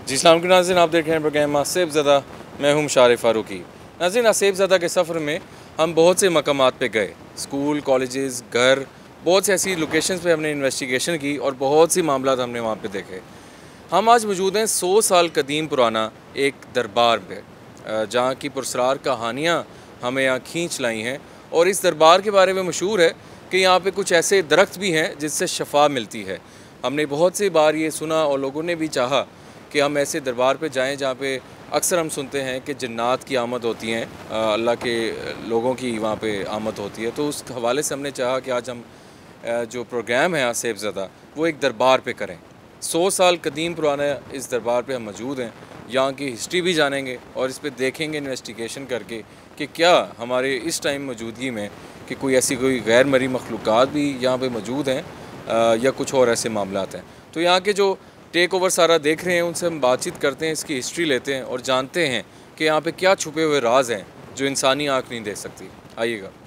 जी अस्सलाम वालेकुम नाज़रीन, आप देख रहे हैं प्रोग्राम आसिफ ज़दा। मैं हूं मुशारिफ फ़ारूकी। नाज़रीन, आसिफ ज़दा के सफ़र में हम बहुत से मकामात पे गए, स्कूल, कॉलेजेस, घर, बहुत सी ऐसी लोकेशंस पे हमने इन्वेस्टिगेशन की और बहुत सी मामलात हमने वहाँ पे देखे। हम आज मौजूद हैं 100 साल कदीम पुराना एक दरबार पे, जहाँ की पुरस्रार कहानियाँ हमें यहाँ खींच लाई हैं। और इस दरबार के बारे में मशहूर है कि यहाँ पे कुछ ऐसे दरख्त भी हैं जिससे शफा मिलती है। हमने बहुत सी बार ये सुना और लोगों ने भी चाहा कि हम ऐसे दरबार पे जाएं जहाँ पे अक्सर हम सुनते हैं कि जन्नात की आमद होती हैं, अल्लाह के लोगों की वहाँ पे आमद होती है। तो उस हवाले से हमने चाहा कि आज हम जो प्रोग्राम है आसिफ ज़दा, वो एक दरबार पे करें। 100 साल कदीम पुराना इस दरबार पे हम मौजूद हैं, यहाँ की हिस्ट्री भी जानेंगे और इस पे देखेंगे इन्वेस्टिगेशन करके कि क्या हमारे इस टाइम मौजूदगी में कि कोई ऐसी कोई गैर मरी मखलूक़ात भी यहाँ पे मौजूद हैं या कुछ और ऐसे मामलात हैं। तो यहाँ के जो टेक ओवर सारा देख रहे हैं उनसे हम बातचीत करते हैं, इसकी हिस्ट्री लेते हैं और जानते हैं कि यहाँ पे क्या छुपे हुए राज हैं जो इंसानी आँख नहीं देख सकती। आइएगा।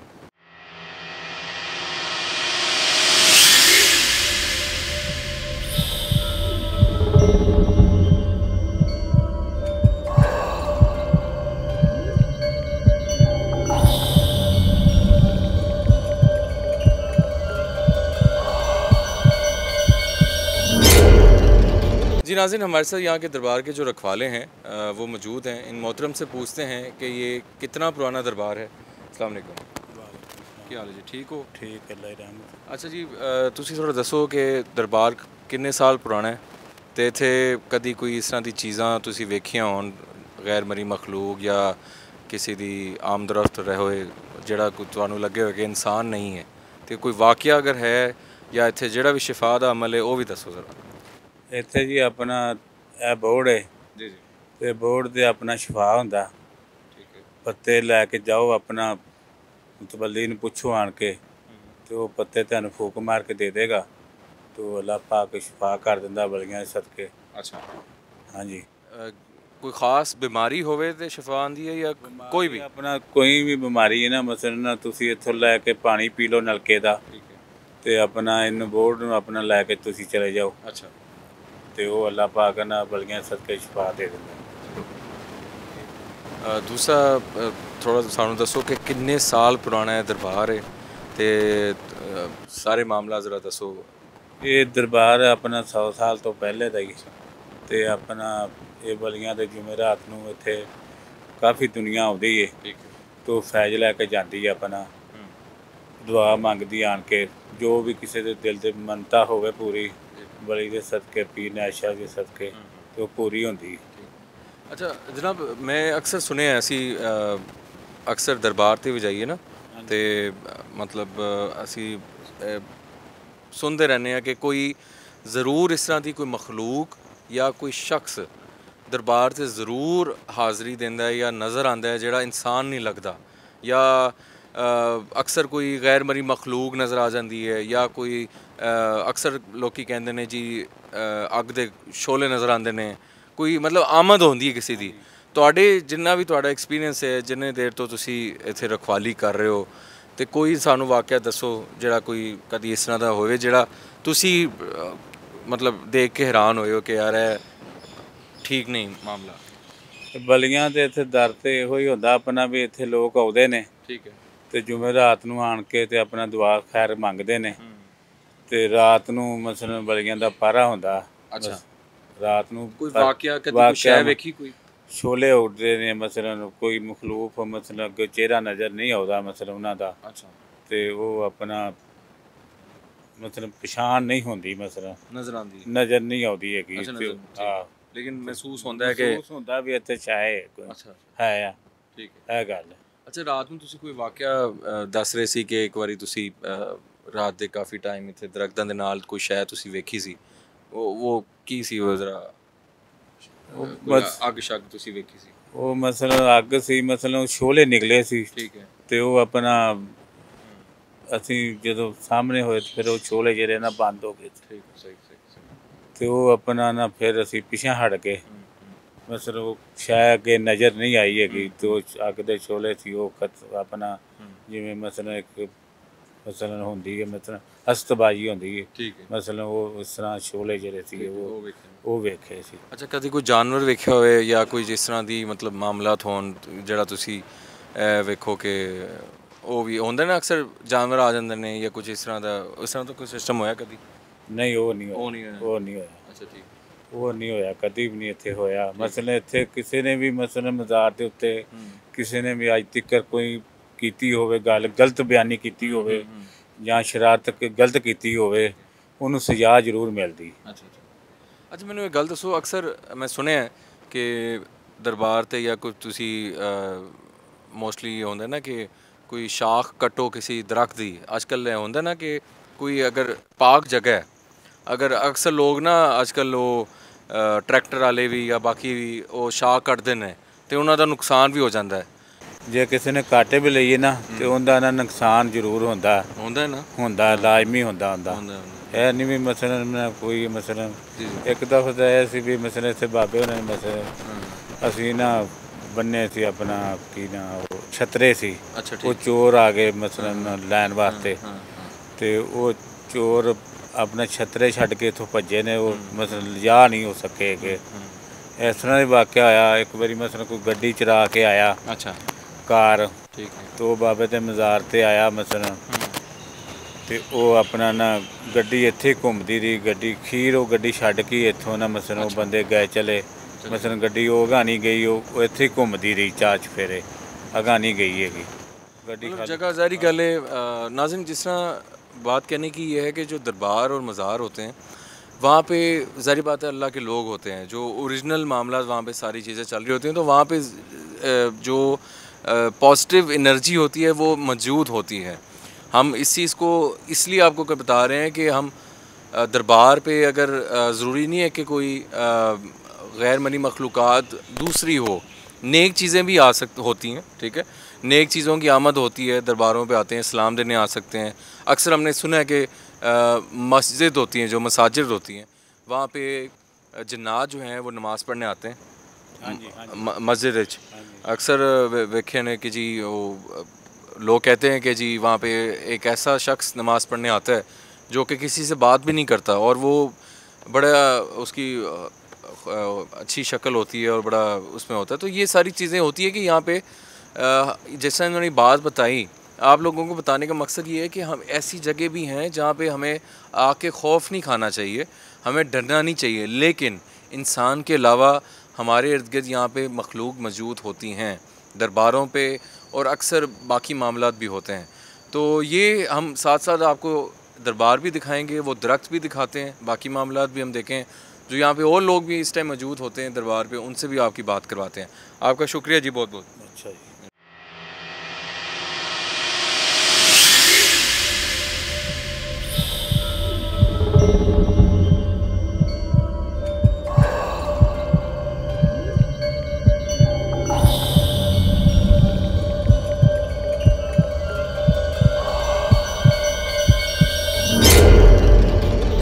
जी नाज़रीन, हमारे साथ यहाँ के दरबार के जो रखवाले हैं वो मौजूद हैं। इन मोहतरम से पूछते हैं कि ये कितना पुराना दरबार है। अस्सलाम वालेकुम। क्या हाल है जी, ठीक हो? ठीक है। अच्छा जी, ਤੁਸੀਂ ਥੋੜਾ ਦੱਸੋ ਕਿ ਦਰਬਾਰ ਕਿੰਨੇ ਸਾਲ ਪੁਰਾਣਾ ਹੈ ਤੇ ਇੱਥੇ ਕਦੀ ਕੋਈ ਇਸ ਤਰ੍ਹਾਂ ਦੀ ਚੀਜ਼ਾਂ ਤੁਸੀਂ ਵੇਖੀਆਂ ਹੋਣ, ਗੈਰ ਮਰੀ ਮਖਲੂਕ ਜਾਂ ਕਿਸੇ ਦੀ ਆਮਦਰਫਤ ਰਹੇ ਹੋਏ ਜਿਹੜਾ ਕੋਈ ਤੁਹਾਨੂੰ ਲੱਗੇ ਹੋਵੇ ਕਿ ਇਨਸਾਨ ਨਹੀਂ ਹੈ, ਤੇ ਕੋਈ ਵਾਕਿਆ ਅਗਰ ਹੈ ਜਾਂ ਇੱਥੇ ਜਿਹੜਾ ਵੀ ਸ਼ਿਫਾ ਦਾ ਅਮਲ ਹੈ ਉਹ ਵੀ ਦੱਸੋ ਜ਼ਰਾ। ਇੱਥੇ ਜੀ ਆਪਣਾ ਇਹ ਬੋਰਡ ਹੈ ਜੀ ਜੀ, ਤੇ ਬੋਰਡ ਤੇ ਆਪਣਾ ਸ਼ਿਫਾ ਹੁੰਦਾ। ਠੀਕ ਹੈ। ਪੱਤੇ ਲੈ ਕੇ ਜਾਓ, ਆਪਣਾ ਮੁਤਬੱਲੀ ਨੂੰ ਪੁੱਛੋ ਆਣ ਕੇ ਤੇ ਉਹ ਪੱਤੇ ਤੁਹਾਨੂੰ ਫੂਕ ਮਾਰ ਕੇ ਦੇ ਦੇਗਾ तो अल्लाह पाक शिफा कर दिंदा बलियां दे सदके। अच्छा हाँ जी। कोई ख़ास बीमारी होवे ते शिफा आंदी है या कोई भी? अपना कोई भी बीमारी है ना, मसलन तुसी इत्थों लैके पानी पी लो नलके दा ते अपना इन बोर्ड नूं अपना लैके तुसी चले जाओ। अच्छा। ते वो अल्लाह पाक ना बलियां सदके शिफा दे दिंदा। दूसरा थोड़ा सानू दसो कि किन्ने साल पुराना है दरबार है ते सारे मामला ज़रा दसो। ये दरबार अपना 100 साल तो पहले का ही ते अपना ये बलियां दे जुमेरात नूं इत्थे काफ़ी दुनिया आउंदी है तो फैज लैके जाती है, अपना दुआ मंगदी आन के जो भी किसी के दिल से मनता होवे पूरी बली के सदके पीर नैशा के सदके तो पूरी होंदी। अच्छा जनाब, मैं अक्सर सुने असी अक्सर दरबार ते भी जाइए ना ते मतलब असी सुनते रहने कि कोई ज़रूर इस तरह की कोई मखलूक या कोई शख्स दरबार से ज़रूर हाज़री देंदा है या नज़र आंदा है जिहड़ा इंसान नहीं लगता, या अक्सर कोई गैर मरी मखलूक नज़र आ जाती है, या कोई अक्सर लोग कहते हैं जी अग दे शोले नज़र आते हैं, कोई मतलब आमद होंदी है किसी की। तुहाडे जिन्ना भी तुहाडा एक्सपीरियंस है, जिन्ने देर तो तुसी इत्थे रखवाली कर रहे हो, तो कोई सानू वाक़या दसो जिहड़ा कोई कदी इस तरह का होवे जिहड़ा तुसी मतलब देख के हैरान होए हो कि यार है ठीक नहीं मामला। बलियां ते इत्थे दर ते इहो ही हुंदा अपना भी इत्थे लोग आउंदे ने, ठीक है, ते जुमेरात नूं आण के ते अपना दुआ खैर मंगदे ने ते रात नूं मसलन बलियां दा पारा हुंदा। अच्छा। रात नूं कोई वाक़या कदी कोई शै वेखी कोई? शोले उड़दे ने, मसलन कोई मखलूक मसलन कोई चेहरा नज़र नहीं आउंदा मसलन उन्हां दा। अच्छा। ते ओह अपना मतलब पछाण नहीं होंदी, मसलन नज़र आंदी नज़र नहीं आउंदी हैगी। हाँ, लेकिन महसूस होंदा है कि महसूस होंदा भी इत्थे शाय कोई अच्छा है। ठीक है, ਇਹ ਗੱਲ ਹੈ। अच्छा रात ਨੂੰ ਤੁਸੀਂ ਕੋਈ ਵਾਕਿਆ ਦੱਸ ਰਹੇ ਸੀ ਕਿ ਇੱਕ ਵਾਰੀ ਤੁਸੀਂ ਰਾਤ ਦੇ ਕਾਫੀ ਟਾਈਮ ਇੱਥੇ ਦਰਖਤਾਂ ਦੇ ਨਾਲ ਕੋਈ ਸ਼ੈ ਤੁਸੀਂ ਵੇਖੀ ਸੀ, ਉਹ ਕੀ ਸੀ ਉਹ ਜ਼ਰਾ ਅੱਗ ਸ਼ੱਗ ਤੁਸੀਂ ਵੇਖੀ ਸੀ? ਉਹ ਮਸलन ਅੱਗ ਸੀ, ਮਸलन ਸ਼ੋਲੇ ਨਿਕਲੇ ਸੀ। ਠੀਕ ਹੈ। ਤੇ ਉਹ ਆਪਣਾ ਅਸੀਂ ਜਦੋਂ ਸਾਹਮਣੇ ਹੋਏ ਤੇ ਫਿਰ ਉਹ ਸ਼ੋਲੇ ਜਿਹੜੇ ਨਾ ਬੰਦ ਹੋ ਗਏ। ਠੀਕ ਹੈ, ਸਹੀ ਸਹੀ ਸਹੀ। ਤੇ ਉਹ ਆਪਣਾ ਨਾ ਫਿਰ ਅਸੀਂ ਪਿਛਾਂ ਹਟ ਗਏ, ਮਸलन ਉਹ ਸ਼ਾਇਦ ਅੱਗੇ ਨਜ਼ਰ ਨਹੀਂ ਆਈ ਹੈਗੀ ਤੇ ਉਹ ਅੱਗ ਦੇ ਸ਼ੋਲੇ ਸੀ ਉਹ ਆਪਣਾ ਜਿਵੇਂ ਮਸलन ਇੱਕ ਮਸलन ਹੁੰਦੀ ਹੈ, ਮਸलन ਅਸਤਬਾਜ਼ੀ ਹੁੰਦੀ ਹੈ, ਠੀਕ ਹੈ, ਮਸलन ਉਹ ਉਸ ਤਰ੍ਹਾਂ ਸ਼ੋਲੇ ਜਿਹੜੇ ਸੀ ਉਹ ਉਹ ਵੇਖੇ ਸੀ। ਅੱਛਾ, ਕਦੀ ਕੋਈ ਜਾਨਵਰ ਵੇਖਿਆ ਹੋਵੇ ਜਾਂ ਕੋਈ ਜਿਸ ਤਰ੍ਹਾਂ ਦੀ ਮਤਲਬ ਮਾਮਲਾਤ ਹੋਣ ਜਿਹੜਾ ਤੁਸੀਂ ਵੇਖੋ ਕਿ ਉਹ ਵੀ ਹੁੰਦੇ ਨੇ ਅਕਸਰ ਜਾਨਵਰ ਆ ਜਾਂਦੇ ਨੇ ਜਾਂ ਕੁਝ ਇਸ ਤਰ੍ਹਾਂ ਦਾ ਕੋਈ ਸਿਸਟਮ ਹੋਇਆ ਕਦੀ? ਨਹੀਂ ਉਹ ਨਹੀਂ ਉਹ ਹੋਇਆ, ਨਹੀਂ ਹੋਇਆ। ਉਹ ਨਹੀਂ ਹੋਇਆ, ਅੱਛਾ ਠੀਕ। ਉਹ ਨਹੀਂ ਹੋਇਆ, ਕਦੀ ਵੀ ਨਹੀਂ ਇੱਥੇ ਹੋਇਆ। ਮਸਲੇ ਇੱਥੇ ਕਿਸੇ ਨੇ ਵੀ ਮਸਲੇ ਮਜ਼ਾਰ ਦੇ ਉੱਤੇ ਕਿਸੇ ਨੇ ਵੀ ਅੱਜ ਤੱਕ ਕੋਈ ਕੀਤੀ ਹੋਵੇ ਗੱਲ, ਗਲਤ ਬਿਆਨੀ ਕੀਤੀ ਹੋਵੇ ਜਾਂ ਸ਼ਰਾਰਤ ਗਲਤ ਕੀਤੀ ਹੋਵੇ, ਉਹਨੂੰ ਸਜ਼ਾ ਜ਼ਰੂਰ ਮਿਲਦੀ। ਅੱਛਾ ਅੱਛਾ। ਅੱਛਾ, ਮੈਨੂੰ ਇਹ ਗੱਲ ਦੱਸੋ, ਅਕਸਰ ਮੈਂ ਸੁਣਿਆ ਹੈ ਕਿ ਦਰਬਾਰ ਤੇ ਜਾਂ ਕੋਈ ਤੁਸੀਂ ਮੋਸਟਲੀ ਹੁੰਦਾ ਨਾ ਕਿ ਕੋਈ ਸ਼ਾਖ ਕੱਟੋ ਕਿਸੇ ਦਰਖਤ ਦੀ, ਅੱਜ ਕੱਲ੍ਹ ਇਹ ਹੁੰਦਾ ਨਾ ਕਿ ਕੋਈ ਅਗਰ ਪਾਕ ਜਗ੍ਹਾ ਹੈ, ਅਗਰ ਅਕਸਰ ਲੋਕ ਨਾ ਅੱਜ ਕੱਲ੍ਹ ਉਹ ਟਰੈਕਟਰ ਵਾਲੇ ਵੀ ਜਾਂ ਬਾਕੀ ਵੀ ਉਹ ਸ਼ਾਖ ਕੱਟਦੇ ਨੇ ਤੇ ਉਹਨਾਂ ਦਾ ਨੁਕਸਾਨ ਵੀ ਹੋ ਜਾਂਦਾ ਹੈ। ਜੇ ਕਿਸੇ ਨੇ ਕਾਟੇ ਵੀ ਲਈਏ ਨਾ ਤੇ ਉਹਦਾ ਨਾ ਨੁਕਸਾਨ ਜ਼ਰੂਰ ਹੁੰਦਾ ਹੈ ਨਾ? ਹੁੰਦਾ, ਲਾਜ਼ਮੀ ਹੁੰਦਾ। ਹੁੰਦਾ ਇਹ ਨਹੀਂ ਵੀ ਮਸਲਨ ਕੋਈ ਮਸਲਨ ਜੀ। ਇੱਕ ਦਫਾ ਤਾਂ ਇਹ ਸੀ ਵੀ ਮਸਲੇ ਇੱਥੇ ਬਾਬੇ ਉਹਨਾਂ ਨੇ ਮਸਲੇ ਅਸੀਂ ਨਾ ਬੰਨੇ ਸੀ ਆਪਣਾ ਕੀ ਨਾ ਉਹ ਛਤਰੇ ਸੀ। ਅੱਛਾ ਉਹ ਠੀਕ। ਚੋਰ ਆ ਗਏ ਮਸਲਨ ਲੈਣ ਵਾਸਤੇ ਤੇ ਉਹ ਚੋਰ ਆਪਣਾ ਛਤਰੇ ਛੱਡ ਕੇ ਇੱਥੋਂ ਭੱਜੇ ਨੇ। ਉਹ ਮਸਲਨ ਲਿਜਾ ਨਹੀਂ ਹੋ ਸਕੇ ਕਿ ਇਸ ਤਰ੍ਹਾਂ ਦਾ ਵਾਕਿਆ ਹੋਇਆ। ਇੱਕ ਵਾਰੀ ਮਸਲਨ ਕੋਈ ਗੱਡੀ ਚਰਾ ਕੇ ਆਇਆ, ਅੱਛਾ ਕਾਰ, ਠੀਕ ਹੈ। ਤੋ ਬਾਬੇ ਦੇ ਮਜ਼ਾਰ ਤੇ ਆਇਆ ਮਸਲਨ ਤੇ ਉਹ ਆਪਣਾ ਨਾ ਗੱਡੀ ਇੱਥੇ ਘੁੰਮਦੀ ਰਹੀ, ਗੱਡੀ ਖੀਰ ਉਹ ਗੱਡੀ ਛੱਡ ਕੇ ਇੱਥੋਂ ਨਾ ਮਸਲਨ ਉਹ ਬੰਦੇ ਗਏ ਚਲੇ। ਮਸਲਨ ਗੱਡੀ ਉਹ ਅਗਾਂ ਨਹੀਂ ਗਈ, ਉਹ ਇੱਥੇ ਹੀ ਘੁੰਮਦੀ ਰਹੀ ਚਾਰ ਚੁਫੇਰੇ, अगा नहीं गई है गाड़ी। जगह ज़ाहरी गल है नाज़िम, जिस तरह बात कहने की ये है कि जो दरबार और मज़ार होते हैं वहाँ पे ज़ाहिर बात है अल्लाह के लोग होते हैं, जो ओरिजिनल मामला वहाँ पे सारी चीज़ें चल रही होती हैं, तो वहाँ पे जो पॉजिटिव एनर्जी होती है वो मौजूद होती है। हम इस चीज़ को इसलिए आपको बता रहे हैं कि हम दरबार पे अगर ज़रूरी नहीं है कि कोई गैर मनी मखलूक़ात दूसरी हो, नेक चीज़ें भी आ होती हैं, ठीक है, नेक चीज़ों की आमद होती है, दरबारों पे आते हैं, इस्लाम देने आ सकते हैं। अक्सर हमने सुना है कि मस्जिद होती हैं, जो मसाजिद होती हैं, वहाँ पे जन्नात जो हैं वो नमाज़ पढ़ने आते हैं मस्जिद। अक्सर वेखे ने कि जी वो लोग कहते हैं कि जी वहाँ पे एक ऐसा शख्स नमाज़ पढ़ने आता है जो कि किसी से बात भी नहीं करता, और वो बड़ा उसकी अच्छी शक्ल होती है और बड़ा उसमें होता है। तो ये सारी चीज़ें होती है कि यहाँ पे जैसा इन्होंने बात बताई, आप लोगों को बताने का मकसद ये है कि हम ऐसी जगह भी हैं जहाँ पे हमें आके खौफ नहीं खाना चाहिए, हमें डरना नहीं चाहिए, लेकिन इंसान के अलावा हमारे इर्द गिर्द यहाँ पे मखलूक मौजूद होती हैं दरबारों पे, और अक्सर बाकी मामलात भी होते हैं। तो ये हम साथ साथ आपको दरबार भी दिखाएंगे, वो दरख्त भी दिखाते हैं, बाकी मामलात भी हम देखें जो यहाँ पे और लोग भी इस टाइम मौजूद होते हैं दरबार पे, उनसे भी आपकी बात करवाते हैं। आपका शुक्रिया जी, बहुत बहुत। अच्छा जी।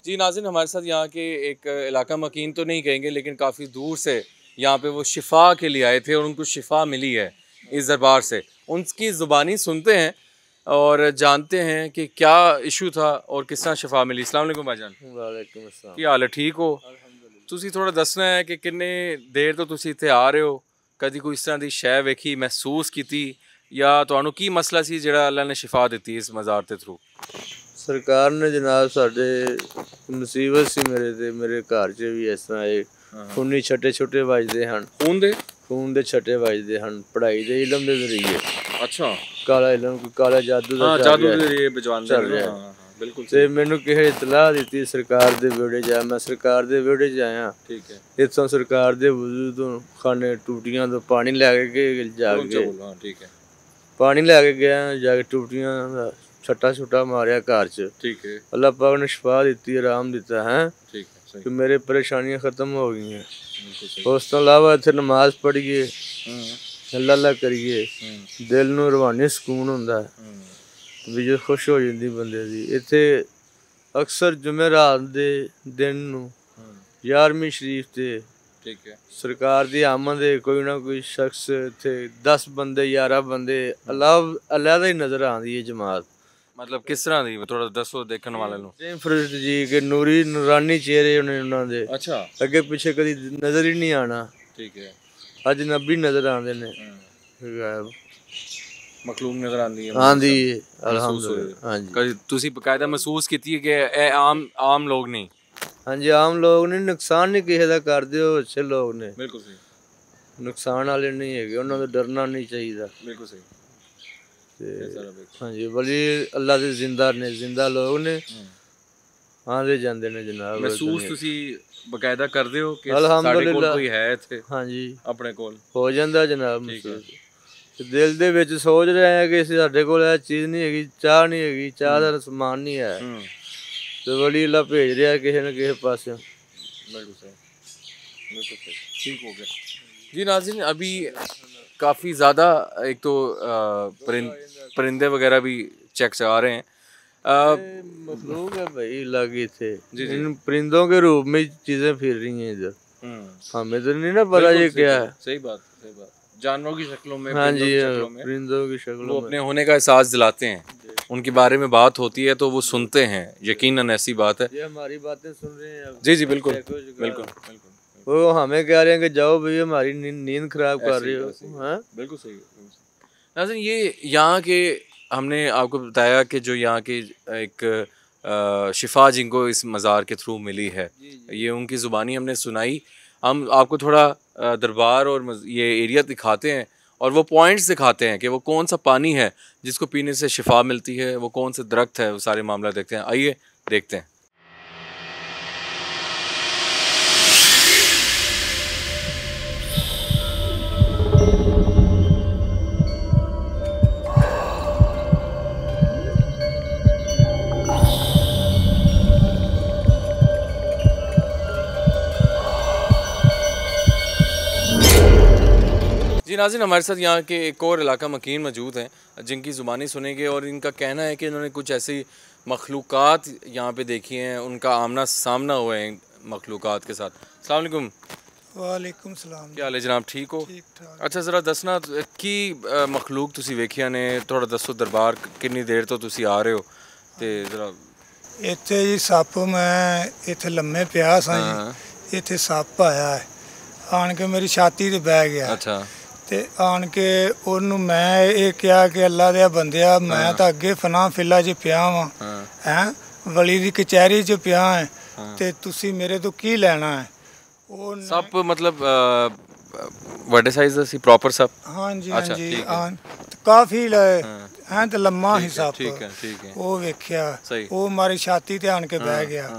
जी नाज़रीन, हमारे साथ यहाँ के एक इलाका मकीन तो नहीं कहेंगे, लेकिन काफ़ी दूर से यहाँ पे वो शिफा के लिए आए थे और उनको शिफा मिली है इस दरबार से। उनकी ज़ुबानी सुनते हैं और जानते हैं कि क्या इशू था और किस तरह शिफा मिली। अस्सलाम वालेकुम भाईजान। वालेकुम अस्सलाम। ਕੀ ਹਾਲ ਹੈ, ਠੀਕ ਹੋ? ਤੁਸੀਂ ਥੋੜਾ ਦੱਸਣਾ ਹੈ ਕਿ ਕਿੰਨੇ ਦੇਰ ਤੋਂ ਤੁਸੀਂ ਇੱਥੇ ਆ ਰਹੇ ਹੋ, ਕਦੀ ਕੋਈ ਇਸ ਤਰ੍ਹਾਂ ਦੀ ਸ਼ੈ ਵੇਖੀ, ਮਹਿਸੂਸ ਕੀਤੀ, ਜਾਂ ਤੁਹਾਨੂੰ ਕੀ ਮਸਲਾ ਸੀ ਜਿਹੜਾ ਅੱਲਾ ਨੇ ਸ਼ਿਫਾ ਦਿੱਤੀ ਇਸ ਮਜ਼ਾਰ ਦੇ ਥਰੂ? ਸਰਕਾਰ ਨੇ ਜਨਾਬ ਸਾਡੇ ਮੁਸੀਬਤ ਸੀ ਮੇਰੇ ਘਰ 'ਚ ਵੀ ਇਸ ਤਰ੍ਹਾਂ ਇਹ ਖੂਨੀ ਛੱਟੇ ਵੱਜਦੇ ਹਨ, ਖੂਨ ਦੇ ਛੱਟੇ ਵੱਜਦੇ ਹਨ ਪੜ੍ਹਾਈ ਦੇ ਇਲਮ ਦੇ ਜ਼ਰੀਏ। ਅੱਛਾ, ਕਾਲਾ ਇਲਮ, ਕਾਲਾ ਜਾਦੂ ਦਾ ਜਾਦੂ ਦੇ ਜ਼ਰੀਏ ਬਚਵਾਉਂਦੇ ਨੇ। ਹਾਂ ਬਿਲਕੁਲ। ਤੇ ਮੈਨੂੰ ਕਿਸੇ ਇਤਲਾਹ ਦਿੱਤੀ ਸਰਕਾਰ ਦੇ ਵਿਹੜੇ 'ਚ, ਮੈਂ ਸਰਕਾਰ ਦੇ ਵਿਹੜੇ 'ਚ ਆਇਆ। ਠੀਕ ਹੈ। ਇੱਥੋਂ ਸਰਕਾਰ ਦੇ ਵਜ਼ੂ ਤੋਂ ਖਾਨੇ ਟੂਟੀਆਂ ਤੋਂ ਪਾਣੀ ਲੈ ਕੇ ਜਾ ਕੇ, ਠੀਕ ਹੈ, ਪਾਣੀ ਲੈ ਕੇ ਗਿਆ, ਜਾ ਕੇ ਟੂਟੀਆਂ ਦਾ ਛੱਟਾ ਮਾਰਿਆ ਘਰ 'ਚ। ਠੀਕ ਹੈ। ਅੱਲਾਹ ਪਾਕ ਨੇ ਸ਼ਿਫਾ ਦਿੱਤੀ, ਆਰਾਮ ਦਿੱਤਾ ਹੈ। ਠੀਕ ਹੈ, ਕਿ ਮੇਰੇ ਪਰੇਸ਼ਾਨੀਆਂ ਖਤਮ ਹੋ ਗਈਆਂ। ਉਸ ਤੋਂ ਇਲਾਵਾ ਇੱਥੇ ਨਮਾਜ਼ ਪੜ੍ਹੀਏ, ਅੱਲਾ ਕਰੀਏ, ਦਿਲ ਨੂੰ ਰਵਾਨੀ ਸਕੂਨ ਹੁੰਦਾ ਹੈ, ਤਬੀਅਤ ਖੁਸ਼ ਹੋ ਜਾਂਦੀ ਬੰਦੇ ਦੀ। ਇੱਥੇ ਅਕਸਰ ਜੁਮੇਰਾਤ ਦੇ ਦਿਨ ਨੂੰ 11ਵੀਂ ਸ਼ਰੀਫ ਤੇ ਠੀਕ ਹੈ, ਸਰਕਾਰ ਦੀ ਆਮਦ ਹੈ, ਕੋਈ ਨਾ ਕੋਈ ਸ਼ਖਸ ਇੱਥੇ 10 ਬੰਦੇ 11 ਬੰਦੇ ਅੱਲਾ ਦਾ ਹੀ ਨਜ਼ਰ ਆਉਂਦੀ ਹੈ ਜਮਾਤ। मतलब किस तरह दी थोड़ा दसो देखने वाले ਨੂੰ फरिश्त जी के नूरी नूरानी चेहरे ਉਹਨਾਂ ਦੇ अच्छा ਅੱਗੇ ਪਿੱਛੇ ਕਦੀ ਨਜ਼ਰ ਹੀ ਨਹੀਂ ਆਣਾ ठीक है ਅਜਨਬੀ ਨਜ਼ਰ ਆਉਂਦੇ ਨੇ ਗਾਇਬ ਮਖਲੂਕ ਨਜ਼ਰ ਆਉਂਦੀ ਹੈ ਆਂਦੀ ਮਹਿਸੂਸ ਹੋਈ। ਅਲਹਮਦੁਲਿਲਾ ਹਾਂਜੀ ਕਦੀ ਤੁਸੀਂ ਬਕਾਇਦਾ ਮਹਿਸੂਸ ਕੀਤੀ ਹੈ ਕਿ ਇਹ ਆਮ ਲੋਕ ਨਹੀਂ ਹਾਂਜੀ ਆਮ ਲੋਕ ਨੇ ਨੁਕਸਾਨ ਨਹੀਂ ਕਿਸੇ ਦਾ ਕਰਦੇ ਉਹ ਅੱਛੇ ਲੋਕ ਨੇ ਬਿਲਕੁਲ ਸਹੀ ਨੁਕਸਾਨ ਵਾਲੇ ਨਹੀਂ ਹੈਗੇ ਉਹਨਾਂ ਤੋਂ ਡਰਨਾ ਨਹੀਂ ਚਾਹੀਦਾ ਬਿਲकुल सही ਤੇ ਹਾਂਜੀ ਬਲੀ ਅੱਲਾ ਦੇ ਜ਼ਿੰਦਾ ਨੇ ਜ਼ਿੰਦਾ ਲੋਕ ਨੇ ਆਂਦੇ ਜਾਂਦੇ ਨੇ ਜਨਾਬ ਮਹਿਸੂਸ ਤੁਸੀਂ ਬਕਾਇਦਾ ਕਰਦੇ ਹੋ ਕਿ ਅਲਹਮਦੁਲਿਲਾ। ਸਾਡੇ ਕੋਲ ਕੋਈ ਹੈ ਇੱਥੇ ਹਾਂਜੀ ਆਪਣੇ ਕੋਲ ਹੋ ਜਾਂਦਾ ਜਨਾਬ ਮਹਿਸੂਸ ਤੇ ਦਿਲ ਦੇ ਵਿੱਚ ਸੋਚ ਰਹੇ ਆ ਕਿ ਸਾਡੇ ਕੋਲ ਇਹ ਚੀਜ਼ ਨਹੀਂ ਹੈਗੀ ਚਾਹ ਨਹੀਂ ਹੈਗੀ ਚਾਹ ਦਾ ਸਮਾਨ ਨਹੀਂ ਹੈ तो वली अल्लाह भेज रहा है किसी न किसी पास बिल्कुल सही ठीक हो गया जी नाज़रीन अभी काफ़ी ज़्यादा एक तो परिंदे वगैरह भी चेक आ रहे हैं मखलूक है भाई लगी थे इन परिंदों के रूप में चीज़ें फिर रही हैं इधर हमें तो नहीं ना पता ये क्या है सही बात जानवरों की शक्लों में हाँ जी परिंदों की शक्लों वो अपने होने का एहसास दिलाते हैं उनके बारे में बात होती है तो वो सुनते हैं यकीनन ऐसी बात है ये हमारी बातें सुन रहे हैं अब जी बिल्कुल बिल्कुल वो हमें कह रहे हैं कि जाओ भैया हमारी नींद खराब कर रही हो हाँ बिल्कुल सही नाज़रीन ये यहाँ के हमने आपको बताया कि जो यहाँ की एक शिफा जिनको इस मज़ार के थ्रू मिली है ये उनकी ज़ुबानी हमने सुनाई हम आपको थोड़ा दरबार और ये एरिया दिखाते हैं और वो पॉइंट्स दिखाते हैं कि वो कौन सा पानी है जिसको पीने से शिफा मिलती है वो कौन से दरख्त है वो सारे मामला देखते हैं आइए देखते हैं जी नाज़रीन हमारे साथ यहाँ के एक और इलाका मकीन मौजूद हैं जिनकी ज़ुबानी सुनेंगे और इनका कहना है कि इन्होंने कुछ ऐसी मखलूक़ात यहाँ पे देखी हैं उनका आमना सामना हुआ है मखलूक़ात के साथ। अस्सलाम वालेकुम। वालेकुम सलाम। क्या हाल है जनाब ठीक हो? ठीक ठाक। अच्छा ज़रा दसना की मखलूक तुसी वेखिया ने थोड़ा दसो दरबार कितनी देर तो तुसी आ रहे हो ते ज़रा ਇੱਥੇ ਜੀ ਸੱਪ ਮੈਂ ਇੱਥੇ ਲੰਮੇ ਪਿਆ ਸਾਂ ਜੀ ਇੱਥੇ ਸੱਪ ਆਇਆ ਹੈ ਆਣ ਕੇ ਮੇਰੀ ਛਾਤੀ ਤੇ ਬਹਿ ਗਿਆ अच्छा ਤੇ ਆਣ ਕੇ ਉਹਨੂੰ ਮੈਂ ਇਹ ਕਿਹਾ ਕਿ ਅੱਲਾ ਦੇ ਬੰਦਿਆ ਮੈਂ ਤਾਂ ਅੱਗੇ ਫਨਾ ਫਿਲਾ 'ਚ ਪਿਆ ਵਾਂ ਹੈ ਵਲੀ ਦੀ ਕਚਹਿਰੀ 'ਚ ਪਿਆ ਹੈ ਤੇ ਤੁਸੀਂ ਮੇਰੇ ਤੋਂ ਕੀ ਲੈਣਾ ਹੈ ਉਹ ਸੱਪ ਮਤਲਬ ਵੱਡੇ ਸਾਈਜ਼ ਦਾ ਸੀ ਪ੍ਰੋਪਰ ਸੱਪ ਹਾਂਜੀ ਅੱਛਾ, ਹਾਂਜੀ ਠੀਕ ਹੈ। ਕਾਫੀ ਹੈ ਤੇ ਲੰਮਾ ਹੀ ਸੱਪ ठीक है ਉਹ ਵੇਖਿਆ ਸਹੀ। ਉਹ ਮਾਰੀ ਛਾਤੀ ਤੇ ਆਣ ਕੇ ਬਹਿ ਗਿਆ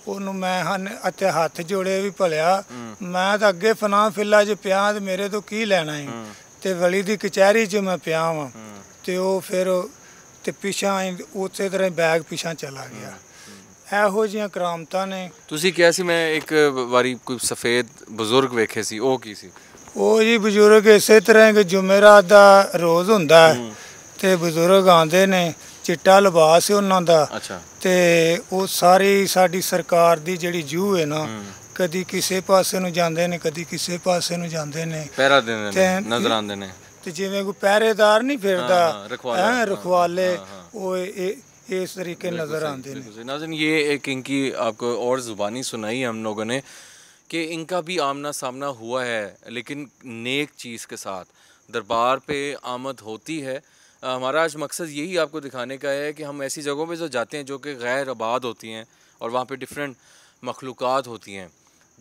ਉਹਨੂੰ ਮੈਂ ਅਤੇ ਹੱਥ ਜੋੜੇ ਵੀ ਭਲਿਆ ਮੈਂ ਤਾਂ ਅੱਗੇ ਫਨਾ ਫਿਲਾ 'ਚ ਪਿਆ ਤੇ ਮੇਰੇ ਤੋਂ ਕੀ ਲੈਣਾ ਹੈ ਤੇ ਵਲੀ ਦੀ ਕਚਹਿਰੀ 'ਚ ਮੈਂ ਪਿਆ ਵਾਂ ਤੇ ਉਹ ਫਿਰ ਤੇ ਪਿਛਾਂ ਉਸੇ ਤਰ੍ਹਾਂ ਹੀ ਬੈਗ ਪਿਛਾਂ ਚਲਾ ਗਿਆ ਇਹੋ ਜਿਹੀਆਂ ਕਰਾਮਤਾਂ ਨੇ ਤੁਸੀਂ ਕਿਹਾ ਸੀ ਮੈਂ ਇੱਕ ਵਾਰੀ ਕੋਈ ਸਫੇਦ ਬਜ਼ੁਰਗ ਵੇਖੇ ਸੀ ਉਹ ਕੀ ਸੀ ਉਹ ਜੀ ਬਜ਼ੁਰਗ ਇਸੇ ਤਰ੍ਹਾਂ ਕਿ ਜੁਮੇਰਾਤ ਦਾ ਰੋਜ਼ ਹੁੰਦਾ ਹੈ ਤੇ ਬਜ਼ੁਰਗ ਆਉਂਦੇ ਨੇ ਚਿੱਟਾ ਲਿਬਾਸ ਹੈ ਉਹਨਾਂ ਦਾ ਅੱਛਾ ਤੇ ਉਹ ਸਾਰੀ ਸਾਡੀ ਸਰਕਾਰ ਦੀ ਜਿਹੜੀ ਜੂ ਹੈ ਨਾ ਕਦੀ ਕਿਸੇ ਪਾਸੇ ਨੂੰ ਜਾਂਦੇ ਨੇ ਕਦੀ ਕਿਸੇ ਪਾਸੇ ਨੂੰ ਜਾਂਦੇ ਨੇ ਪਹਿਰਾ ਦਿੰਦੇ ਨੇ ਨਜ਼ਰ ਆਉਂਦੇ ਨੇ ਤੇ ਜਿਵੇਂ ਕੋਈ ਪਹਿਰੇਦਾਰ ਨਹੀਂ ਫਿਰਦਾ रखवाले। रखवाले वो इस तरीके नजर आते हैं। नाज़रीन ये एक इनकी आपको और ज़ुबानी सुनाई हम लोगों ने कि इनका भी आमना सामना हुआ है लेकिन नेक चीज़ के साथ दरबार पे आमद होती है। हमारा आज मकसद यही आपको दिखाने का है कि हम ऐसी जगहों पे जो जाते हैं जो कि गैर आबाद होती हैं और वहाँ पे डिफरेंट मखलूक़ात होती हैं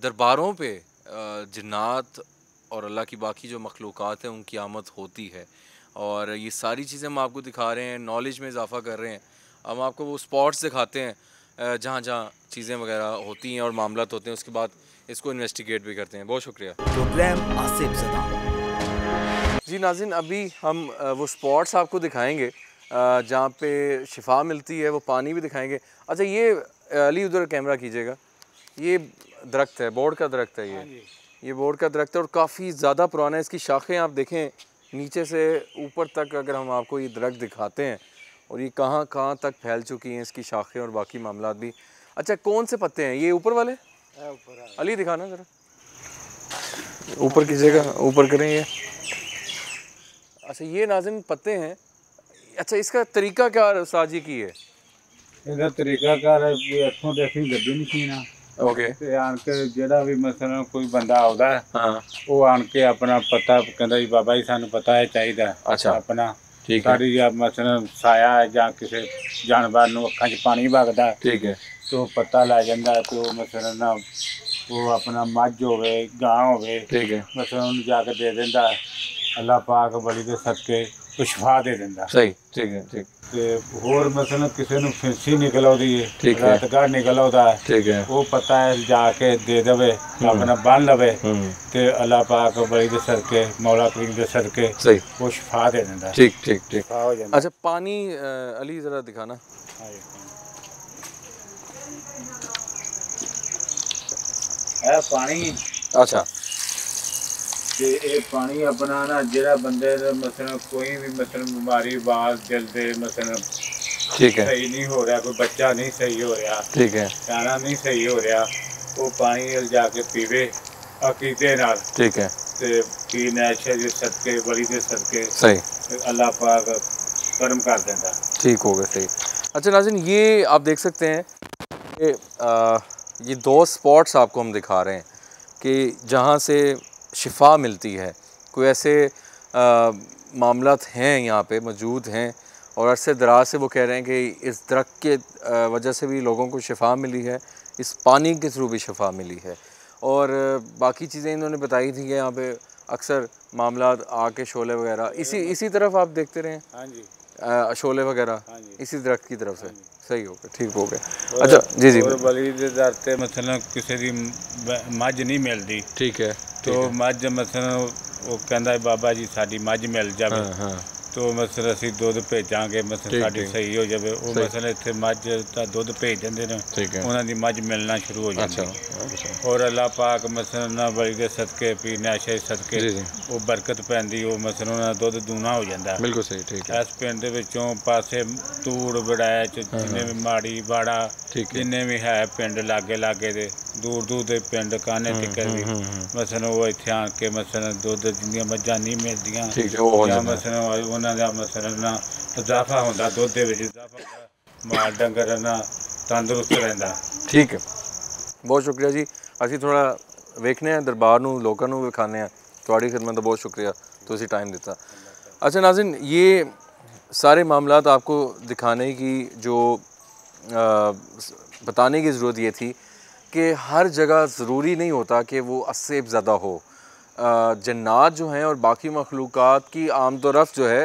दरबारों पे जिन्नात और अल्लाह की बाकी जो मखलूक़ात हैं उनकी आमद होती है और ये सारी चीज़ें हम आपको दिखा रहे हैं नॉलेज में इजाफ़ा कर रहे हैं हम आपको वो स्पॉट्स दिखाते हैं जहाँ जहाँ चीज़ें वगैरह होती हैं और मामलात होते हैं उसके बाद इसको इन्वेस्टिगेट भी करते हैं। बहुत शुक्रिया। प्रोग्राम आसिफ ज़दा। जी नाज़रीन अभी हम वो स्पॉट्स आपको दिखाएंगे जहाँ पे शिफा मिलती है वो पानी भी दिखाएंगे। अच्छा ये अली उधर कैमरा कीजिएगा ये दरख्त है बोर्ड का दरख्त है ये बोर्ड का दरख्त है और काफ़ी ज़्यादा पुराना है। इसकी शाखें आप देखें नीचे से ऊपर तक अगर हम आपको ये दरख्त दिखाते हैं और ये कहाँ कहाँ तक फैल चुकी हैं इसकी शाखें और बाकी मामलात भी। अच्छा कौन से पत्ते हैं ये ऊपर वाले अली दिखाना ज़रा ऊपर कीजिएगा ऊपर करें ये। अच्छा ये नाज़रीन पत्ते हैं अच्छा, इसका तरीका क्या उस्ताद जी की है? ਇਹਦਾ ਤਰੀਕਾਕਾਰ ਵੀ ਇੱਥੋਂ ਤੇ ਅਸੀਂ ਗੱਡੀ ਮਸ਼ੀਨ ਆ ओके। ਤੇ ਆਣ ਕੇ ਜਿਹੜਾ ਵੀ ਮਸਲਨ ਕੋਈ ਬੰਦਾ ਆਉਂਦਾ हाँ। ਉਹ ਆਣ ਕੇ ਆਪਣਾ ਪਤਾ ਕਹਿੰਦਾ ਜੀ ਬਾਬਾ ਜੀ ਸਾਨੂੰ ਪਤਾ ਹੈ ਚਾਹੀਦਾ ਅੱਛਾ। ਆਪਣਾ ठीक है। ਸਾਡੀ ਜਾਂ ਮਸਲਨ ਸਾਇਆ ਹੈ ਜਾਂ ਕਿਸੇ ਜਾਨਵਰ ਨੂੰ ਅੱਖਾਂ 'ਚ ਪਾਣੀ ਵਗਦਾ ठीक है। ਤੇ ਉਹ ਪਤਾ ਲੈ ਜਾਂਦਾ ਤੇ ਉਹ ਮਸਲਨ ਉਹ ਆਪਣਾ ਮੱਝ ਹੋਵੇ ਗਾਂ ਹੋਵੇ ठीक है। ਮਸਲਨ ਉਹਨੂੰ ਜਾ ਕੇ ਦੇ ਦਿੰਦਾ ਅੱਲਾਹ ਪਾਕ ਬਲੀ ਦੇ ਸਦਕੇ ਉਹ ਸ਼ਿਫਾ ਦੇ ਦਿੰਦਾ सही। ठीक है। ठीक। ਤੇ ਹੋਰ ਮਸਲਨ ਕਿਸੇ ਨੂੰ ਫਿੰਸੀ ਨਿਕਲ ਆਉਂਦੀ ਠੀਕ ਹੈ ਹੈ। ਰਾਤਗਾਰ ਨਿਕਲ ਆਉਂਦਾ ਹੈ ठीक है। ਉਹ ਪਤਾ ਹੈ ਜਾ ਕੇ ਦੇ ਦੇਵੇ ਆਪਣਾ ਬੰਨ ਲਵੇ ਤੇ ਅੱਲਾਹ ਪਾਕ ਬਲੀ ਦੇ ਸਦਕੇ ਮੌਲਾ ਕਰੀਮ ਦੇ ਸਦਕੇ सही। ਉਹ ਸ਼ਿਫਾ ਦੇ ਦਿੰਦਾ ठीक ठीक ठीक। ਸ਼ਿਫਾ ਹੋ ਜਾਂਦਾ अच्छा, पानी अली ज़रा दिखाना। ਇਹ ਪਾਣੀ अच्छा। ਤੇ ਇਹ ਪਾਣੀ ਆਪਣਾ ਨਾ ਜਿਹੜਾ ਬੰਦੇ ਦਾ ਮਸਲਨ ਕੋਈ ਵੀ ਮਸਲਨ ਬਿਮਾਰੀ ਬਾਲ ਦਿਲ ਦੇ ਮਸਲਨ ठीक है। ਸਹੀ ਨਹੀਂ ਹੋ ਰਿਹਾ ਕੋਈ ਬੱਚਾ ਨਹੀਂ ਸਹੀ ਹੋ ਰਿਹਾ ठीक है। ਖਾਣਾ ਨਹੀਂ ਸਹੀ ਹੋ ਰਿਹਾ ਉਹ ਪਾਣੀ ਲਿਜਾ ਕੇ ਪੀਵੇ ਅਕੀਦੇ ਨਾਲ ठीक है। ਤੇ ਪੀਣਾ ਅੱਛੇ ਦੇ ਸਦਕੇ ਬਲੀ ਦੇ ਸਦਕੇ सही। ਤੇ ਅੱਲਾਹ ਪਾਕ ਕਰਮ ਕਰ ਦਿੰਦਾ ठीक हो गया। सही। अच्छा नाज़रीन, ये आप देख सकते हैं कि ये 2 स्पॉट्स आपको हम दिखा रहे हैं कि जहाँ से शिफा मिलती है। कोई ऐसे मामलात हैं यहाँ पे मौजूद हैं और अरसे दराज से वो कह रहे हैं कि इस दरख्त के वजह से भी लोगों को शिफा मिली है, इस पानी के थ्रू भी शिफा मिली है। और बाकी चीज़ें इन्होंने बताई थी कि यहाँ पे अक्सर मामलात आग के शोले वगैरह इसी तरफ आप देखते रहे हाँ जी शोले वगैरह हाँ जी। इसी दरख्त की तरफ से। सही हो गया। ठीक हो गया। अच्छा जी जी। और बली ਦੇ ਦਰ ਤੇ ਮਸਲਨ ਕਿਸੇ ਦੀ ਮੱਝ ਨਹੀਂ ਮਿਲਦੀ ठीक है। तो ਮੱਝ ਮਸਲਨ ਉਹ ਕਹਿੰਦਾ ਬਾਬਾ ਜੀ ਸਾਡੀ ਮੱਝ ਮਿਲ ਜਾਵੇ हाँ हाँ। तो ਮਸਲਨ ਅਸੀਂ ਦੁੱਧ ਭੇਜਾਂਗੇ ਮਸਲਨ ਠੀਕ, ਸਾਡੀ ਠੀਕ। ਸਹੀ ਹੋ ਜਾਵੇ ਉਹ ਸਹੀ। ਮਸਲਨ ਇੱਥੇ ਮੱਝ ਦਾ ਦੁੱਧ ਭੇਜ ਦਿੰਦੇ ਨੇ ठीक है। ਉਹਨਾਂ ਦੀ ਮੱਝ ਮਿਲਣਾ ਸ਼ੁਰੂ ਹੋ ਜਾਂਦੀ अच्छा। ਔਰ ਅੱਲਾਹ ਪਾਕ ਮਸਲਨ ਨਾ ਬਲੀ ਦੇ ਸਦਕੇ ਪੀਣਾ ਸ਼ੇ ਸਦਕੇ जी जी। ਉਹ ਬਰਕਤ ਪੈਂਦੀ ਉਹ ਮਸਲਨ ਉਹਨਾਂ ਦਾ ਦੁੱਧ ਦੂਣਾ ਹੋ ਜਾਂਦਾ बिल्कुल सही। ठीक है। ਇਸ ਪਿੰਡ ਦੇ ਵਿੱਚੋਂ ਪਾਸੇ ਤੂੜ ਬੜਾਇਆ ਚ ਜਿੰਨੇ ਵੀ ਮਾੜੀ ਬਾੜਾ ठीक है। ਜਿੰਨੇ ਵੀ ਹੈ ਪਿੰਡ ਲਾਗੇ ਲਾਗੇ ਦੇ ਦੂਰ ਦੂਰ ਦੇ ਪਿੰਡ ਕਾਨੇ ਟਿੱਕਰ ਵੀ ਮਸਲਨ ਉਹ ਇੱਥੇ ਆਣ ਕੇ ਮਸਲਨ ਦੁੱਧ ਜਿੰਨੀਆਂ ਮੱਝਾਂ ਨਹੀਂ ਮਿਲਦੀਆਂ ठीक है। वो हो ਜਾਂ जाता है। ਮਸਲਨ ਉਹਨਾਂ ਦਾ ਮਸਲਨ ਨਾ ਇਜ਼ਾਫਾ ਹੁੰਦਾ ਦੁੱਧ ਦੇ ਵਿੱਚ ਇਜ਼ਾਫਾ ਹੁੰਦਾ ਮਾਲ ਡੰਗਰ ਨਾ ਤੰਦਰੁਸਤ ਰਹਿੰਦਾ ठीक है। बहुत शुक्रिया जी। ਅਸੀਂ ਥੋੜਾ ਵੇਖਨੇ ਆ ਦਰਬਾਰ ਨੂੰ ਲੋਕਾਂ ਨੂੰ ਵਿਖਾਣੇ ਆ। ਤੁਹਾਡੀ ਖਿਦਮਤ ਦਾ ਬਹੁਤ शुक्रिया ਤੁਸੀਂ टाइम ਦਿੱਤਾ। अच्छा नाज़रीन, ये सारे मामलात आपको दिखाने की जो बताने की ज़रूरत ये थी कि हर जगह ज़रूरी नहीं होता कि वो अस्सेब ज़दा हो। जन्नात जो हैं और बाकी मखलूक़ात की आमदोरफ़्त जो है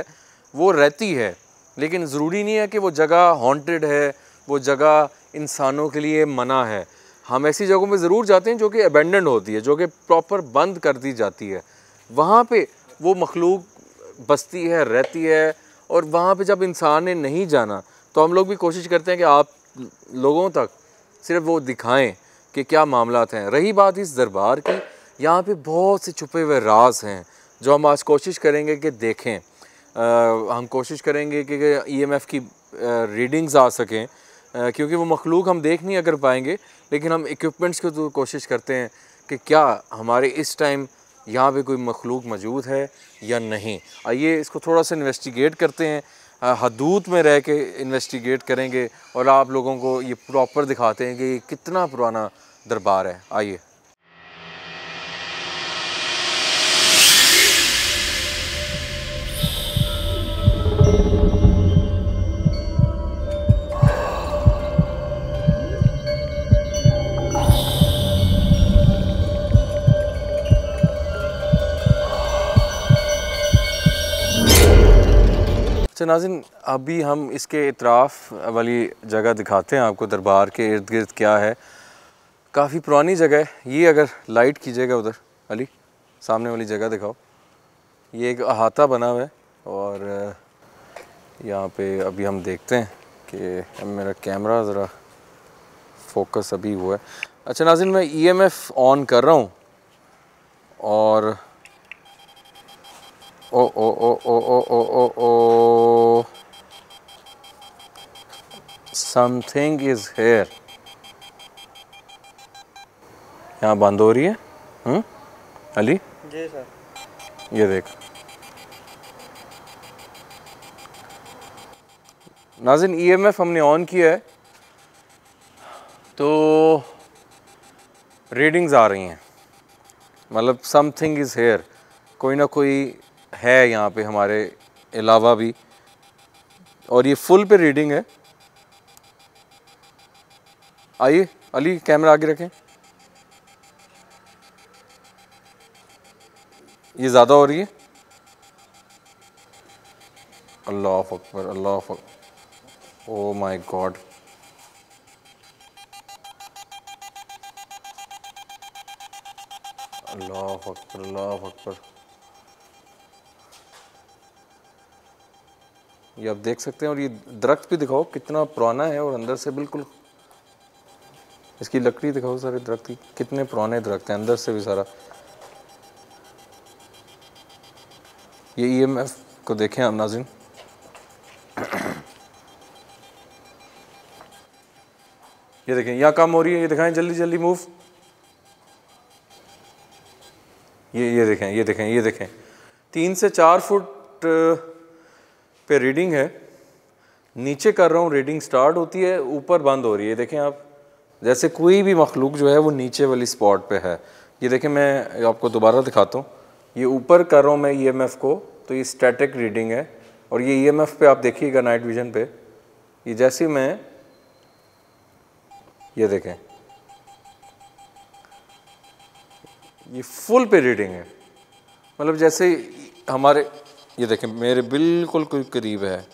वो रहती है, लेकिन ज़रूरी नहीं है कि वो जगह हॉन्टेड है, वो जगह इंसानों के लिए मना है। हम ऐसी जगहों पे ज़रूर जाते हैं जो कि अबेंडेंड होती है, जो कि प्रॉपर बंद कर दी जाती है। वहाँ पे वो मखलूक बसती है, रहती है, और वहाँ पे जब इंसान ने नहीं जाना तो हम लोग भी कोशिश करते हैं कि आप लोगों तक सिर्फ वो दिखाएं कि क्या मामलात हैं। रही बात इस दरबार की, यहाँ पे बहुत से छुपे हुए राज हैं जो हम आज कोशिश करेंगे कि देखें। हम कोशिश करेंगे कि EMF की रीडिंग्स आ सकें, क्योंकि वो मखलूक हम देख नहीं अगर पाएंगे, लेकिन हम इक्विपमेंट्स की तो कोशिश करते हैं कि क्या हमारे इस टाइम यहाँ पे कोई मखलूक मौजूद है या नहीं। आइए इसको थोड़ा सा इन्वेस्टिगेट करते हैं, हदूद में रह के इन्वेस्टिगेट करेंगे और आप लोगों को ये प्रॉपर दिखाते हैं कि ये कितना पुराना दरबार है। आइए। अच्छा नाज़रीन, अभी हम इसके इतराफ़ वाली जगह दिखाते हैं आपको। दरबार के इर्द गिर्द क्या है, काफ़ी पुरानी जगह है ये। अगर लाइट कीजिएगा उधर अली, सामने वाली जगह दिखाओ। ये एक अहाता बना हुआ है और यहाँ पे अभी हम देखते हैं कि मेरा कैमरा ज़रा फोकस अभी हुआ है। अच्छा नाज़रीन, मैं EMF ऑन कर रहा हूँ और ओ ओ ओ ओ ओ ओ ओ ओ समथिंग इज़ हेयर। यहाँ बंद हो रही है। अली जी सर। ये देख, नाज़रीन EMF हमने ऑन किया है तो रीडिंग्स आ रही हैं, मतलब समथिंग इज़ हेयर, कोई ना कोई है यहाँ पे हमारे अलावा भी, और ये फुल पे रीडिंग है। आइए अली कैमरा आगे रखें, ये ज़्यादा हो रही है। अल्लाह अकबर, अल्लाह अकबर, ओ माय गॉड, अल्लाह अकबर, अल्लाह अकबर। ये आप देख सकते हैं, और ये दरख्त भी दिखाओ कितना पुराना है, और अंदर से बिल्कुल इसकी लकड़ी दिखाओ, सारे दरख्त की कितने पुराने दरख्त हैं, अंदर से भी सारा। ये EMF को देखें आप नाज़रीन, ये देखें यहाँ कम हो रही है, ये दिखाएं जल्दी जल्दी मूव, ये देखें, ये देखें, ये देखें 3 से 4 फुट पे रीडिंग है। नीचे कर रहा हूँ, रीडिंग स्टार्ट होती है, ऊपर बंद हो रही है। देखें आप, जैसे कोई भी मखलूक जो है वो नीचे वाली स्पॉट पे है। ये देखें, मैं आपको दोबारा दिखाता हूँ, ये ऊपर कर रहा हूँ मैं EMF को, तो ये स्टैटिक रीडिंग है, और ये EMF पे आप देखिएगा नाइट विजन पे, ये जैसे मैं ये देखें, ये फुल पे रीडिंग है, मतलब जैसे हमारे, ये देखें मेरे बिल्कुल कोई करीब है।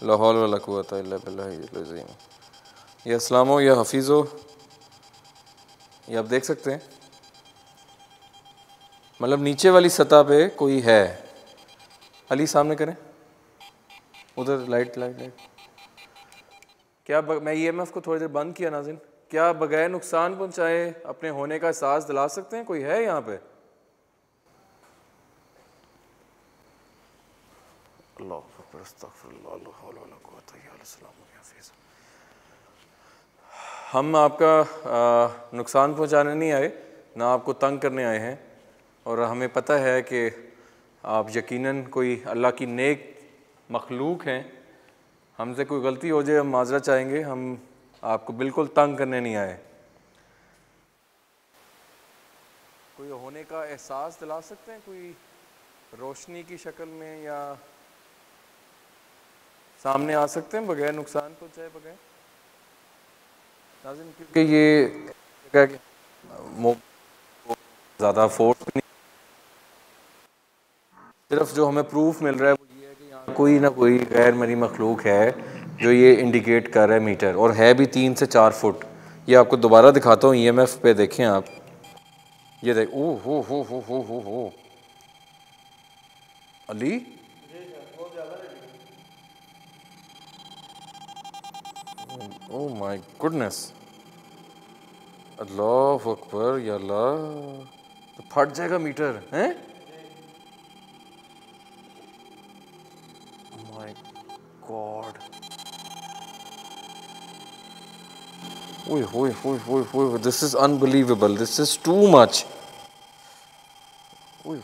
ला हौल वला कुव्वता इल्ला बिल्लाहिल अज़ीम। ये अस्सलामो, या हफीज़ो, ये आप देख सकते हैं, मतलब नीचे वाली सतह पे कोई है। अली सामने करें, उधर लाइट लाइट लाइट। क्या मैं EMF को थोड़ी देर बंद किया नाज़रीन, क्या बगैर नुकसान पहुंचाए अपने होने का एहसास दिला सकते हैं? कोई है यहाँ पे? अल्लाह अकबर, अस्तगफिरुल्लाह, ला हौल वला कुव्वता इल्ला बिल्लाह। हम आपका नुकसान पहुंचाने नहीं आए, ना आपको तंग करने आए हैं, और हमें पता है कि आप यकीनन कोई अल्लाह की नेक मखलूक हैं। हमसे कोई गलती हो जाए हम माजरा चाहेंगे, हम आपको बिल्कुल तंग करने नहीं आए। कोई होने का एहसास दिला सकते हैं, कोई रोशनी की शक्ल में, या सामने आ सकते हैं बगैर नुकसान पहुंचाए बगैर नाज़रीन? क्योंकि ये ज़्यादा फोर्स नहीं, सिर्फ जो हमें प्रूफ मिल रहा है वो ये है कि यहाँ कोई ना कोई गैर मरी मखलूक है जो ये इंडिकेट कर रहा है मीटर, और है भी 3 से 4 फुट। ये आपको दोबारा दिखाता हूँ, EMF पे देखें आप, ये देख, ओ हो अली, ओ माय गुडनेस, अल्लाह अकबर, या अल्लाह, तो फट जाएगा मीटर हैं। माय गॉड, ओए, this is unbelievable, this is too much. ओए,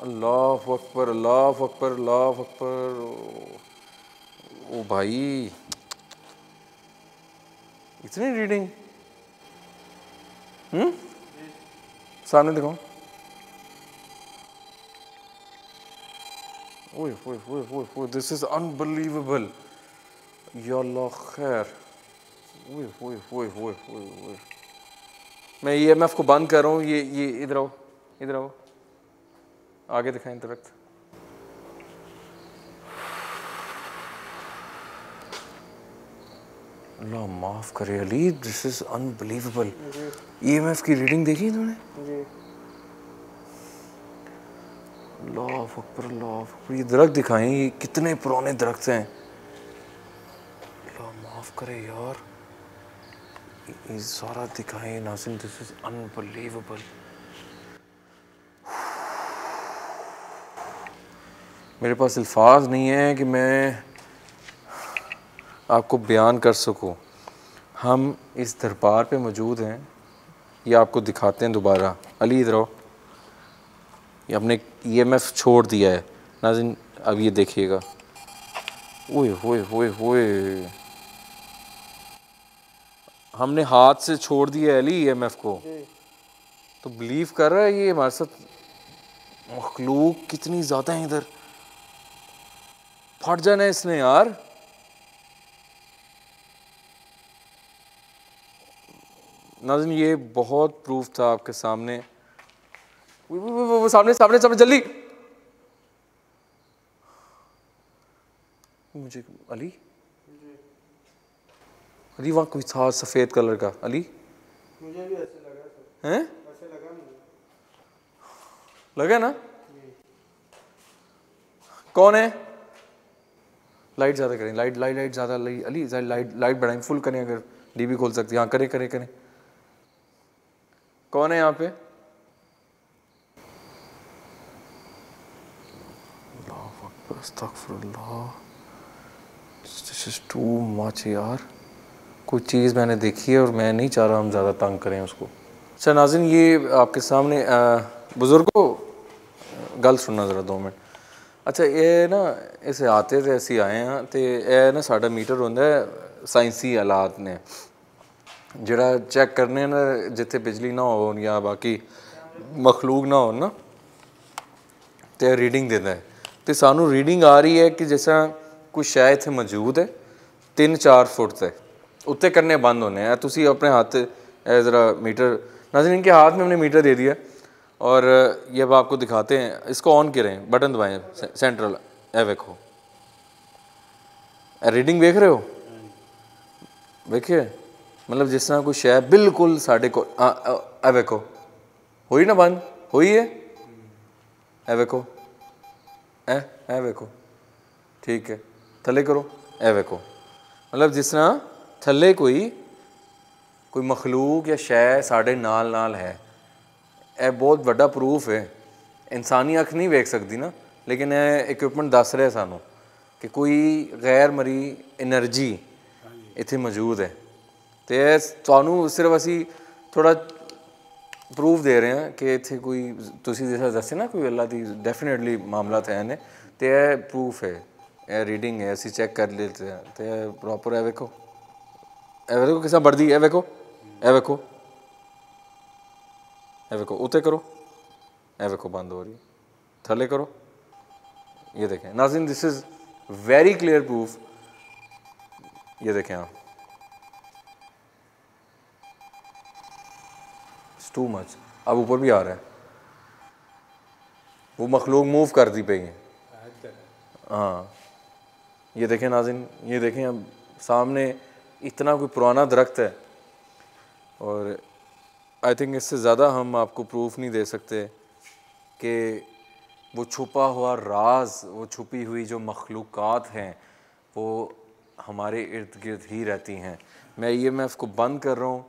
अल्लाह अकबर, अल्लाह अकबर, अल्लाह अकबर। ओ भाई, इतनी रीडिंग, सामने दिखाओ। ओए, दिस इज अनबिलीवेबल, या अल्लाह खैर। ओए, मैं EMF को बंद कर रहा हूँ, ये इधर आओ, आगे दिखाएं दरख्त। अल्लाह माफ़ करे Ali, this is unbelievable. EMF की रीडिंग देखी तुमने? जी। अल्लाह अकबर, अल्लाह अकबर। ये दरख्त दिखाएं, ये कितने पुराने दरख्त हैं। अल्लाह माफ़ करे यार, ये सारा दिखाएं नाज़रीन, दिस इज़ अनबिलीवेबल। मेरे पास अल्फाज नहीं है कि मैं आपको बयान कर सकूं। हम इस दरबार पे मौजूद हैं, ये आपको दिखाते हैं दोबारा। अली इधर आओ, ये हमने EMF छोड़ दिया है नाज़रीन, अब ये देखिएगा, ओए होए होए होए, हमने हाथ से छोड़ दिया अली ईएमएफ को, तो बिलीव कर रहा है ये हमारे साथ मखलूक कितनी ज़्यादा है इधर। फट जाना है इसने यार। नाज़रीन ये बहुत प्रूफ था आपके सामने। वो सामने सामने सामने जल्दी। मुझे अली अली वहाँ कोई था सफ़ेद कलर का। अली मुझे भी ऐसे लगा, हैं? ऐसे लगा मुझे। लगा ना? कौन है? लाइट ज़्यादा करें, लाइट लाइट लाइट ज़्यादा अली लाइट लाइट बढ़ाएं, फुल करें, अगर डीबी खोल सकती हैं। हाँ करें करें करें। कौन है यहाँ पे? अस्तगफुरुल्लाह, दिस इज टू मच यार। कोई चीज़ मैंने देखी है और मैं नहीं चाह रहा हम ज़्यादा तंग करें उसको। अच्छा नाज़रीन ये आपके सामने बुज़ुर्गों गल सुनना ज़रा 2 मिनट। अच्छा ये ना इस आते ते असी आए हाँ, तो यह ना साडा मीटर होंदा है साइंसी हालात ने जिहड़ा चैक करने ना जिथे बिजली ना हो या बाकी मखलूक ना हो ना, तो रीडिंग देता है। तो सानू रीडिंग आ रही है कि जैसा कोई शै इत्थे मौजूद है 3-4 फुट से उत्ते करने बंद होने हैं। तुसी अपने हाथ ज़रा मीटर, नाज़रीन इनके हाथ में हमने मीटर दे दिया और ये अब आपको दिखाते हैं। इसको ऑन करें, बटन दबाएं सेंट्रल, ए देखो रीडिंग देख रहे हो, देखिए मतलब जिस तरह कोई शै बिल्कुल साढ़े को ए देखो हुई ना बंद हुई है, ए देखो ए देखो ठीक है, थले करो ए देखो, मतलब जिस तरह थले कोई मखलूक या शै साढ़े नाल नाल है। यह बहुत बड़ा प्रूफ है। इंसानी अख नहीं वेख सकती ना, लेकिन यह इक्विपमेंट दस रहा सानू कि कोई गैर मरी एनर्जी इत्थे मौजूद है। तो यह सानू सिर्फ असी थोड़ा प्रूफ दे रहे हैं कि इत्थे कोई तुसी जैसा दसे ना कोई अल्लाह की डेफिनेटली मामला है ने, तो यह प्रूफ है, यह रीडिंग है, असी चेक कर लेते हैं। तो यह प्रॉपर है, वेखो ए देखो किस बढ़ती है, वेखो ए वेखो ए देखो, उते करो ए देखो बंद हो रही है, थले करो ये देखें। नाज़रीन this is very clear proof, ये देखें आप, टू मच। अब ऊपर भी आ रहा है, वो मखलूक मूव कर दी पई है। हाँ ये देखें नाज़रीन, ये देखें अब सामने इतना कोई पुराना दरख्त है और आई थिंक इससे ज़्यादा हम आपको प्रूफ नहीं दे सकते कि वो छुपा हुआ राज, वो छुपी हुई जो मखलूक़ात हैं वो हमारे इर्द गिर्द ही रहती हैं। मैं ईएमएफ को बंद कर रहा हूँ,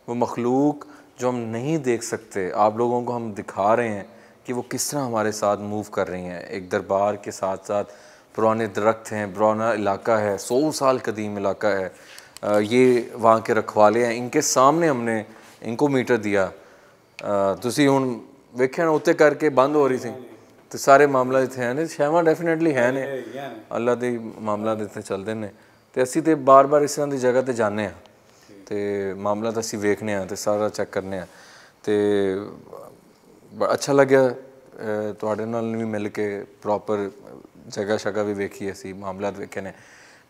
वो मखलूक जो हम नहीं देख सकते आप लोगों को हम दिखा रहे हैं कि वो किस तरह हमारे साथ मूव कर रही हैं। एक दरबार के साथ साथ पुराने दरख्त हैं, पुराना इलाका है, 100 साल कदीम इलाका है, ये वहाँ के रखवाले हैं, इनके सामने हमने इनको मीटर दिया। तुसी हुण वेख्या ना उत्ते करके बंद हो रही थी, तो सारे मामला इत्थे है ने, शैवां डेफिनेटली है ने, अल्लाह दे मामला इत्थे चलदे ने। ते असी ते बार बार इस तरह की जगह ते जाने हैं, तो मामला तो असी वेखने हैं, तो सारा चेक करने हैं। तो अच्छा लग्या तुहाडे नाल भी मिल के, प्रॉपर जगह शगह भी वेखी, असी मामला वेखे ने।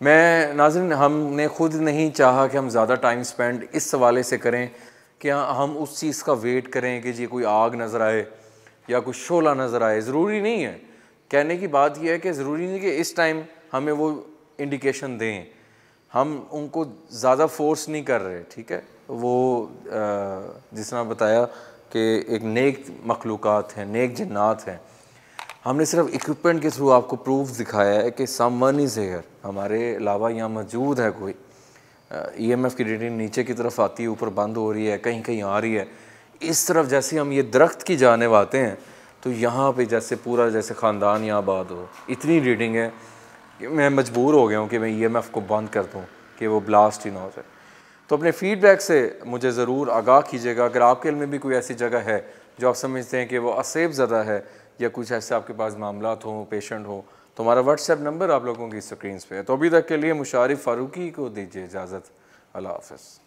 मैं नाज़रीन हमने खुद नहीं चाहा कि हम ज़्यादा टाइम स्पेंड इस हवाले से करें कि हम उस चीज़ का वेट करें कि जी कोई आग नज़र आए या कोई शोला नज़र आए। ज़रूरी नहीं है, कहने की बात यह है कि ज़रूरी नहीं कि इस टाइम हमें वो इंडिकेशन दें, हम उनको ज़्यादा फोर्स नहीं कर रहे, ठीक है। वो जिस तरह बताया कि एक नेक मखलूक़ात हैं, नेक जन्नात हैं, हमने सिर्फ इक्विपमेंट के थ्रू आपको प्रूफ दिखाया है कि समवन इज़ हियर, हमारे अलावा यहाँ मौजूद है कोई। ईएमएफ की रीडिंग नीचे की तरफ आती है, ऊपर बंद हो रही है, कहीं कहीं आ रही है। इस तरफ जैसे हम ये दरख्त की जाने आते हैं तो यहाँ पे जैसे पूरा जैसे ख़ानदान यहाँ आबाद हो, इतनी रीडिंग है कि मैं मजबूर हो गया हूँ कि मैं ईएमएफ को बंद कर दूँ कि वो ब्लास्ट ही ना हो जाए। तो अपने फ़ीडबैक से मुझे ज़रूर आगाह कीजिएगा। अगर आपके इल्म में भी कोई ऐसी जगह है जो आप समझते हैं कि वो असेब ज़दा है या कुछ ऐसे आपके पास मामलात हों, पेशेंट हो, तो हमारा व्हाट्सएप नंबर आप लोगों की स्क्रीन पे है। तो अभी तक के लिए मुशारिफ फारूकी को दीजिए इजाज़त। अल्लाह हाफ़िज़।